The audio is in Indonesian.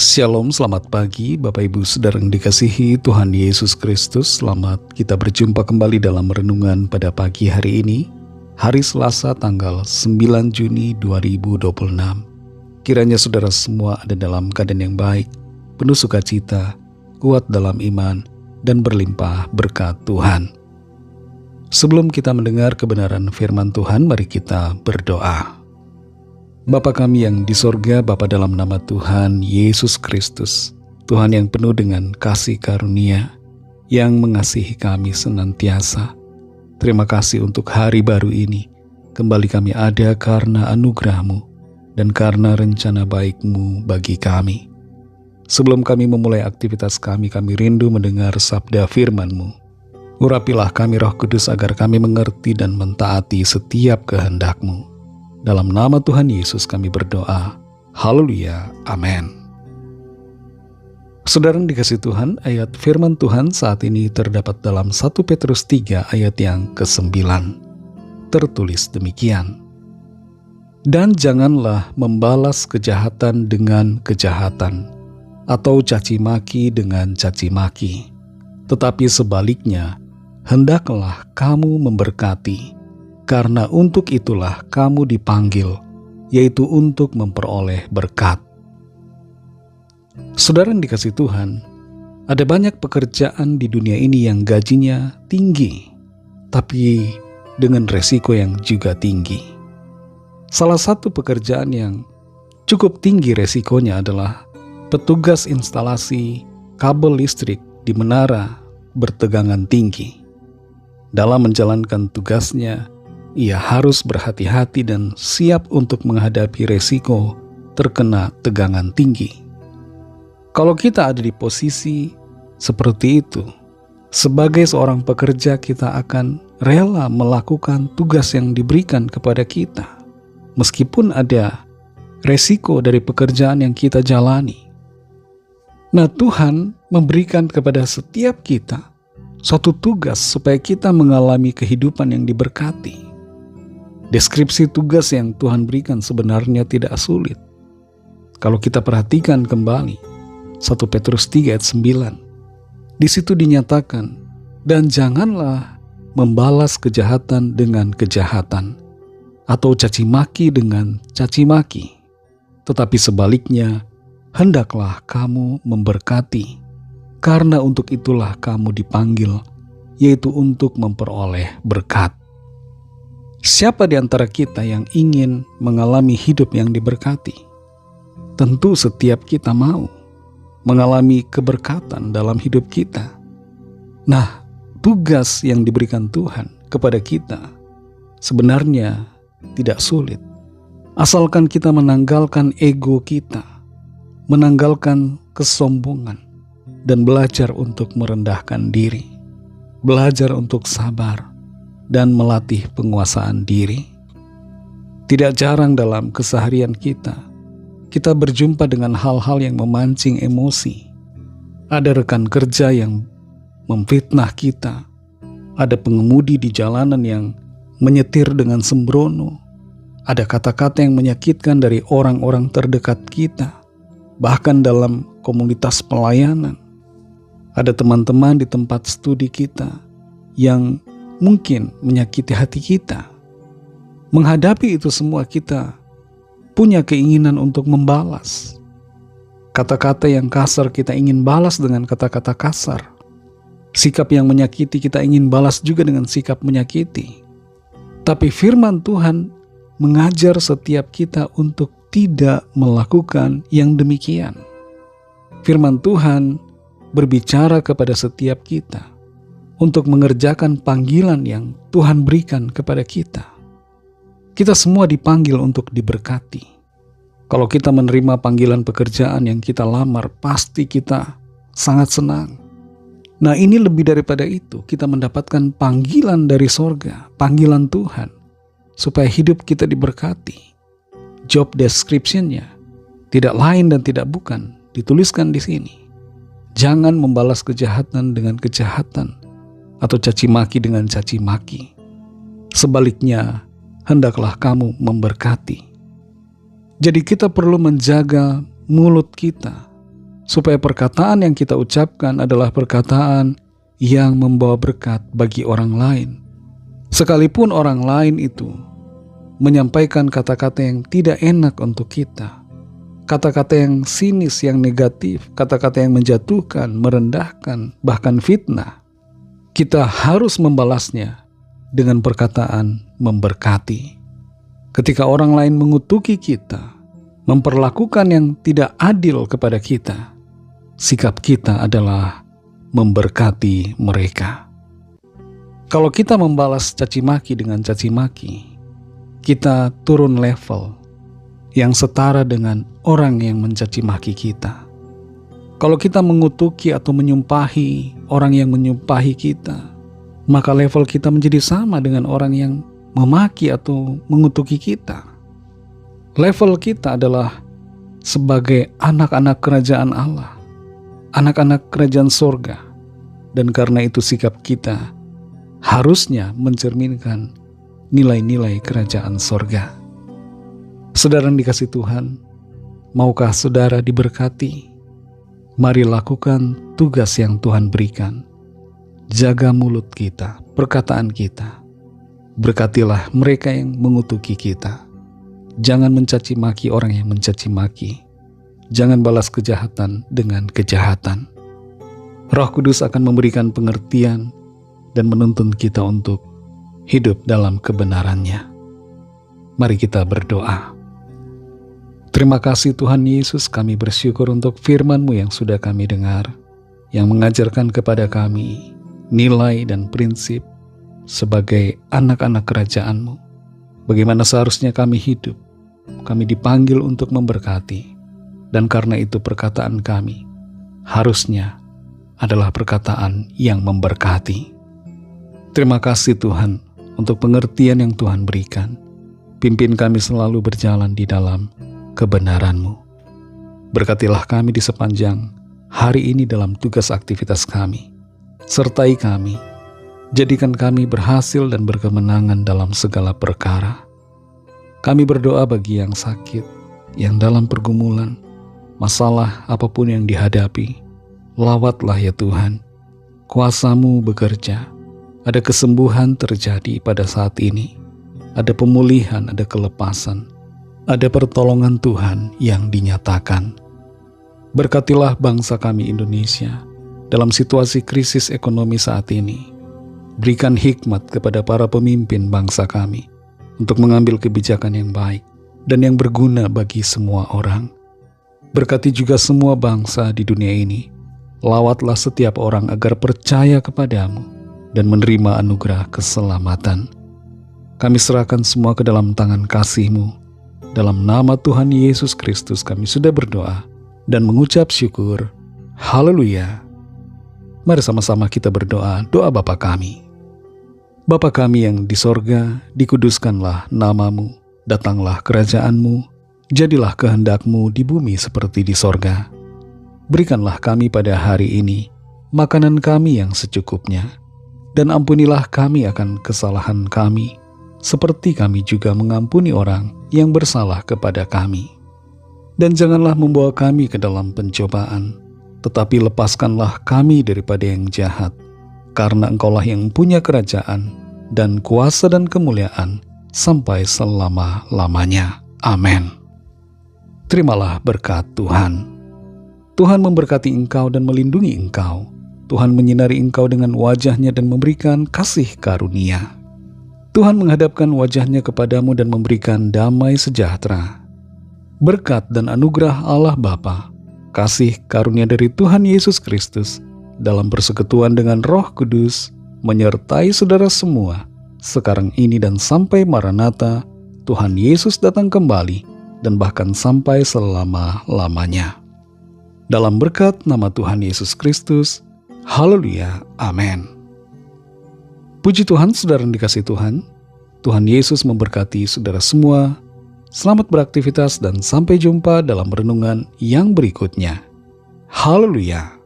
Shalom, selamat pagi Bapak Ibu Saudara yang dikasihi Tuhan Yesus Kristus. Selamat kita berjumpa kembali dalam renungan pada pagi hari ini, hari Selasa tanggal 9 Juni 2026. Kiranya saudara semua ada dalam keadaan yang baik, penuh sukacita, kuat dalam iman, dan berlimpah berkat Tuhan. Sebelum kita mendengar kebenaran firman Tuhan, mari kita berdoa. Bapa kami yang di sorga, Bapa dalam nama Tuhan Yesus Kristus, Tuhan yang penuh dengan kasih karunia, yang mengasihi kami senantiasa. Terima kasih untuk hari baru ini. Kembali kami ada karena anugerah-Mu dan karena rencana baik-Mu bagi kami. Sebelum kami memulai aktivitas kami rindu mendengar sabda firman-Mu. Urapilah kami Roh Kudus agar kami mengerti dan mentaati setiap kehendak-Mu. Dalam nama Tuhan Yesus kami berdoa. Haleluya. Amin. Saudara yang dikasihi Tuhan, ayat firman Tuhan saat ini terdapat dalam 1 Petrus 3 ayat yang ke-9. Tertulis demikian. Dan janganlah membalas kejahatan dengan kejahatan, atau caci maki dengan caci maki. Tetapi sebaliknya, hendaklah kamu memberkati, karena untuk itulah kamu dipanggil, yaitu untuk memperoleh berkat. Saudara yang dikasihi Tuhan, ada banyak pekerjaan di dunia ini yang gajinya tinggi, tapi dengan resiko yang juga tinggi. Salah satu pekerjaan yang cukup tinggi resikonya adalah petugas instalasi kabel listrik di menara bertegangan tinggi. Dalam menjalankan tugasnya, ia harus berhati-hati dan siap untuk menghadapi resiko terkena tegangan tinggi. Kalau kita ada di posisi seperti itu, sebagai seorang pekerja kita akan rela melakukan tugas yang diberikan kepada kita, meskipun ada resiko dari pekerjaan yang kita jalani. Nah, Tuhan memberikan kepada setiap kita suatu tugas supaya kita mengalami kehidupan yang diberkati. Deskripsi tugas yang Tuhan berikan sebenarnya tidak sulit. Kalau kita perhatikan kembali 1 Petrus 3 ayat 9, di situ dinyatakan, dan janganlah membalas kejahatan dengan kejahatan, atau caci maki dengan caci maki, tetapi sebaliknya, hendaklah kamu memberkati, karena untuk itulah kamu dipanggil, yaitu untuk memperoleh berkat. Siapa di antara kita yang ingin mengalami hidup yang diberkati? Tentu setiap kita mau mengalami keberkatan dalam hidup kita. Nah, tugas yang diberikan Tuhan kepada kita sebenarnya tidak sulit. Asalkan kita menanggalkan ego kita, menanggalkan kesombongan, dan belajar untuk merendahkan diri, belajar untuk sabar, dan melatih penguasaan diri. Tidak jarang dalam keseharian kita berjumpa dengan hal-hal yang memancing emosi. Ada rekan kerja yang memfitnah kita, ada pengemudi di jalanan yang menyetir dengan sembrono, ada kata-kata yang menyakitkan dari orang-orang terdekat kita, bahkan dalam komunitas pelayanan. Ada teman-teman di tempat studi kita yang mungkin menyakiti hati kita. Menghadapi itu semua kita punya keinginan untuk membalas. Kata-kata yang kasar kita ingin balas dengan kata-kata kasar. Sikap yang menyakiti kita ingin balas juga dengan sikap menyakiti. Tapi firman Tuhan mengajar setiap kita untuk tidak melakukan yang demikian. Firman Tuhan berbicara kepada setiap kita untuk mengerjakan panggilan yang Tuhan berikan kepada kita. Kita semua dipanggil untuk diberkati. Kalau kita menerima panggilan pekerjaan yang kita lamar, pasti kita sangat senang. Nah, ini lebih daripada itu, kita mendapatkan panggilan dari sorga, panggilan Tuhan, supaya hidup kita diberkati. Job description-nya tidak lain dan tidak bukan, dituliskan di sini. Jangan membalas kejahatan dengan kejahatan, atau caci maki dengan caci maki. Sebaliknya, hendaklah kamu memberkati. Jadi kita perlu menjaga mulut kita supaya perkataan yang kita ucapkan adalah perkataan yang membawa berkat bagi orang lain. Sekalipun orang lain itu menyampaikan kata-kata yang tidak enak untuk kita, kata-kata yang sinis, yang negatif, kata-kata yang menjatuhkan, merendahkan, bahkan fitnah, kita harus membalasnya dengan perkataan memberkati. Ketika orang lain mengutuki kita, memperlakukan yang tidak adil kepada kita, sikap kita adalah memberkati mereka. Kalau kita membalas caci maki dengan caci maki, kita turun level yang setara dengan orang yang mencaci maki kita. Kalau kita mengutuki atau menyumpahi orang yang menyumpahi kita, maka level kita menjadi sama dengan orang yang memaki atau mengutuki kita. Level kita adalah sebagai anak-anak kerajaan Allah, anak-anak kerajaan sorga, dan karena itu sikap kita harusnya mencerminkan nilai-nilai kerajaan sorga. Saudara yang dikasihi Tuhan, maukah saudara diberkati? Mari lakukan tugas yang Tuhan berikan. Jaga mulut kita, perkataan kita. Berkatilah mereka yang mengutuki kita. Jangan mencaci maki orang yang mencaci maki. Jangan balas kejahatan dengan kejahatan. Roh Kudus akan memberikan pengertian dan menuntun kita untuk hidup dalam kebenarannya. Mari kita berdoa. Terima kasih Tuhan Yesus, kami bersyukur untuk firman-Mu yang sudah kami dengar, yang mengajarkan kepada kami nilai dan prinsip sebagai anak-anak kerajaan-Mu. Bagaimana seharusnya kami hidup, kami dipanggil untuk memberkati, dan karena itu perkataan kami harusnya adalah perkataan yang memberkati. Terima kasih Tuhan untuk pengertian yang Tuhan berikan. Pimpin kami selalu berjalan di dalam kebenaran-Mu. Berkatilah kami di sepanjang hari ini dalam tugas aktivitas kami. Sertai kami, jadikan kami berhasil dan berkemenangan dalam segala perkara. Kami berdoa bagi yang sakit, yang dalam pergumulan, masalah apapun yang dihadapi. Lawatlah ya Tuhan, kuasa-Mu bekerja. Ada kesembuhan terjadi pada saat ini. Ada pemulihan, ada kelepasan. Ada pertolongan Tuhan yang dinyatakan. Berkatilah bangsa kami Indonesia dalam situasi krisis ekonomi saat ini. Berikan hikmat kepada para pemimpin bangsa kami untuk mengambil kebijakan yang baik dan yang berguna bagi semua orang. Berkati juga semua bangsa di dunia ini. Lawatlah setiap orang agar percaya kepadamu dan menerima anugerah keselamatan. Kami serahkan semua ke dalam tangan kasih-Mu. Dalam nama Tuhan Yesus Kristus kami sudah berdoa dan mengucap syukur. Haleluya. Mari sama-sama kita berdoa, doa Bapa kami. Bapa kami yang di sorga, dikuduskanlah nama-Mu, datanglah kerajaan-Mu, jadilah kehendak-Mu di bumi seperti di sorga. Berikanlah kami pada hari ini makanan kami yang secukupnya, dan ampunilah kami akan kesalahan kami, seperti kami juga mengampuni orang yang bersalah kepada kami. Dan janganlah membawa kami ke dalam pencobaan, tetapi lepaskanlah kami daripada yang jahat, karena Engkaulah yang punya kerajaan, dan kuasa dan kemuliaan, sampai selama-lamanya. Amin. Terimalah berkat Tuhan. Tuhan memberkati engkau dan melindungi engkau. Tuhan menyinari engkau dengan wajah-Nya dan memberikan kasih karunia. Tuhan menghadapkan wajah-Nya kepadamu dan memberikan damai sejahtera. Berkat dan anugerah Allah Bapa, kasih karunia dari Tuhan Yesus Kristus, dalam persekutuan dengan Roh Kudus, menyertai saudara semua, sekarang ini dan sampai Maranatha, Tuhan Yesus datang kembali, dan bahkan sampai selama-lamanya. Dalam berkat nama Tuhan Yesus Kristus, haleluya, amin. Puji Tuhan, saudara yang dikasihi Tuhan. Tuhan Yesus memberkati saudara semua. Selamat beraktivitas dan sampai jumpa dalam renungan yang berikutnya. Haleluya.